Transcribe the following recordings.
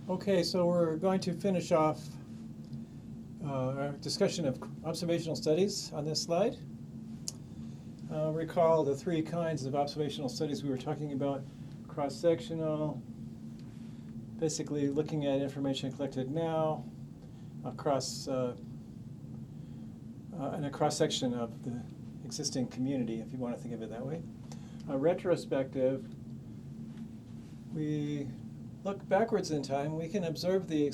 Okay, so we're going to finish off our discussion of observational studies on this slide. Recall the three kinds of observational studies we were talking about: cross-sectional, basically looking at information collected now across in a cross-section of the existing community, if you want to think of it that way. Retrospective, we look backwards in time. We can observe the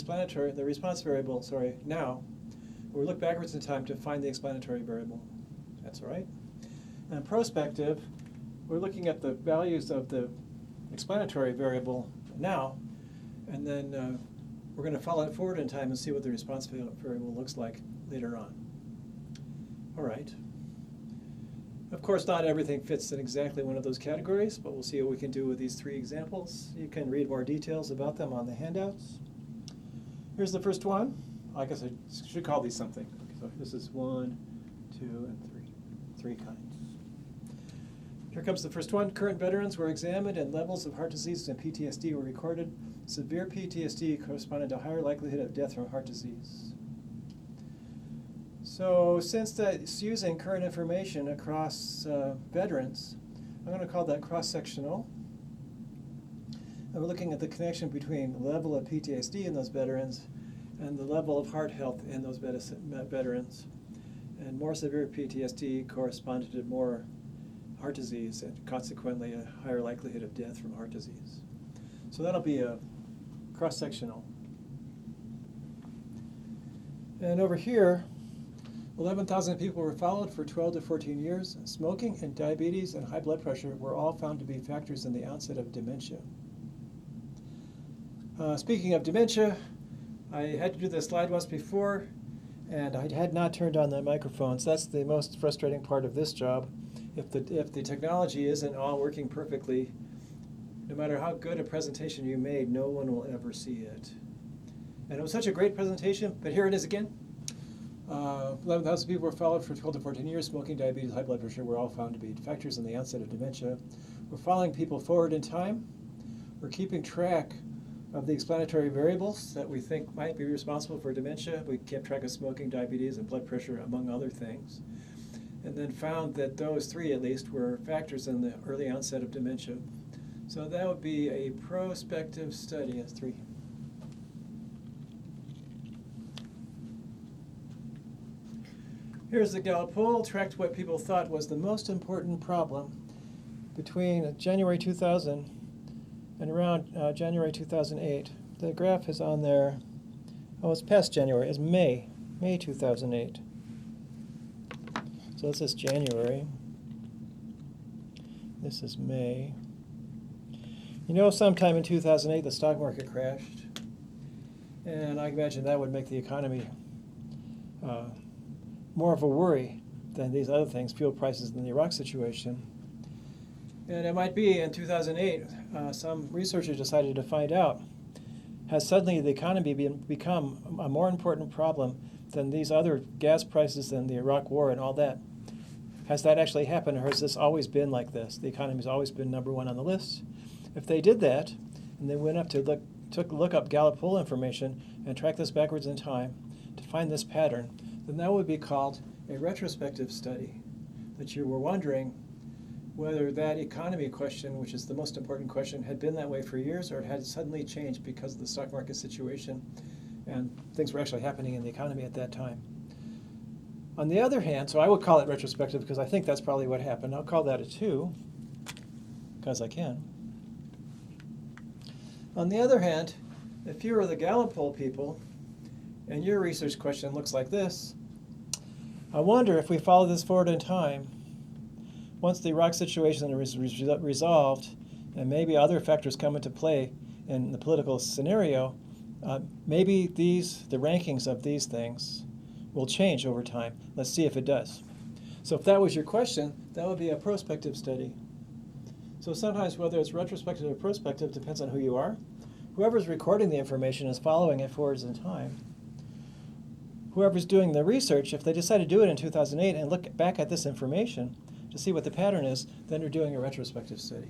response variable, now. We look backwards in time to find the explanatory variable. That's right. And prospective, we're looking at the values of the explanatory variable now, and then we're going to follow it forward in time and see what the response variable looks like later on. All right. Of course, not everything fits in exactly one of those categories, but we'll see what we can do with these three examples. You can read more details about them on the handouts. Here's the first one. I guess I should call these something. So this is 1, 2, and 3. 3 kinds. Here comes the first one. Current veterans were examined and levels of heart disease and PTSD were recorded. Severe PTSD corresponded to higher likelihood of death from heart disease. So since that's using current information across veterans, I'm going to call that cross-sectional. And we're looking at the connection between the level of PTSD in those veterans and the level of heart health in those veterans. And more severe PTSD corresponded to more heart disease and consequently a higher likelihood of death from heart disease. So that'll be a cross-sectional. And over here, 11,000 people were followed for 12 to 14 years. Smoking and diabetes and high blood pressure were all found to be factors in the onset of dementia. Speaking of dementia, I had to do this slide once before, and I had not turned on the microphones. That's the most frustrating part of this job. If the technology isn't all working perfectly, no matter how good a presentation you made, no one will ever see it. And it was such a great presentation, but here it is again. 11,000 people were followed for 12 to 14 years. Smoking, diabetes, high blood pressure were all found to be factors in the onset of dementia. We're following people forward in time. We're keeping track of the explanatory variables that we think might be responsible for dementia. We kept track of smoking, diabetes, and blood pressure, among other things. And then found that those three, at least, were factors in the early onset of dementia. So that would be a prospective study as 3. Here's the Gallup poll, tracked what people thought was the most important problem between January 2000 and around January 2008. The graph is on there. Oh, it's past January. It's May 2008. So this is January. This is May. You know, sometime in 2008, the stock market crashed. And I imagine that would make the economy more of a worry than these other things, fuel prices and the Iraq situation. And it might be in 2008, some researchers decided to find out, has suddenly the economy become a more important problem than these other gas prices and the Iraq war and all that? Has that actually happened, or has this always been like this? The economy's always been number one on the list. If they did that, and they went up to look up Gallup poll information and track this backwards in time to find this pattern, then that would be called a retrospective study, that you were wondering whether that economy question, which is the most important question, had been that way for years or had suddenly changed because of the stock market situation and things were actually happening in the economy at that time. On the other hand, so I would call it retrospective because I think that's probably what happened. I'll call that a 2 because I can. On the other hand, if you were the Gallup poll people and your research question looks like this, I wonder if we follow this forward in time, once the Iraq situation is resolved and maybe other factors come into play in the political scenario, maybe the rankings of these things will change over time. Let's see if it does. So if that was your question, that would be a prospective study. So sometimes whether it's retrospective or prospective depends on who you are. Whoever's recording the information is following it forwards in time. Whoever's doing the research, if they decide to do it in 2008 and look back at this information to see what the pattern is, then they're doing a retrospective study.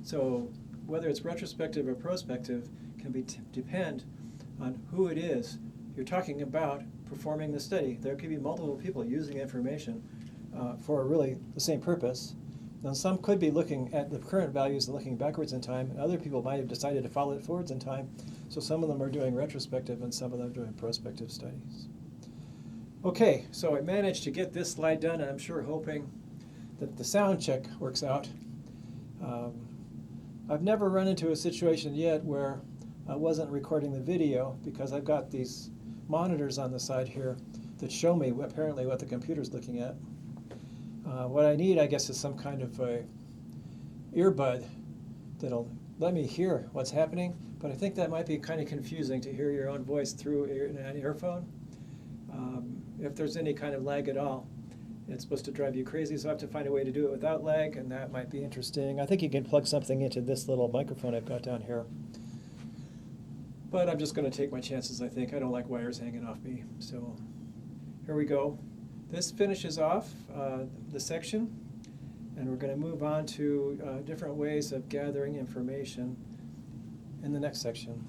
So whether it's retrospective or prospective can depend on who it is you're talking about performing the study. There could be multiple people using information for really the same purpose. And some could be looking at the current values and looking backwards in time, and other people might have decided to follow it forwards in time. So some of them are doing retrospective and some of them are doing prospective studies. Okay, so I managed to get this slide done, and I'm sure hoping that the sound check works out. I've never run into a situation yet where I wasn't recording the video, because I've got these monitors on the side here that show me apparently what the computer's looking at. What I need, I guess, is some kind of a earbud that'll let me hear what's happening, but I think that might be kind of confusing to hear your own voice through an earphone. If there's any kind of lag at all, it's supposed to drive you crazy, so I have to find a way to do it without lag, and that might be interesting. I think you can plug something into this little microphone I've got down here. But I'm just going to take my chances, I think. I don't like wires hanging off me. So here we go. This finishes off the section, and we're going to move on to different ways of gathering information in the next section.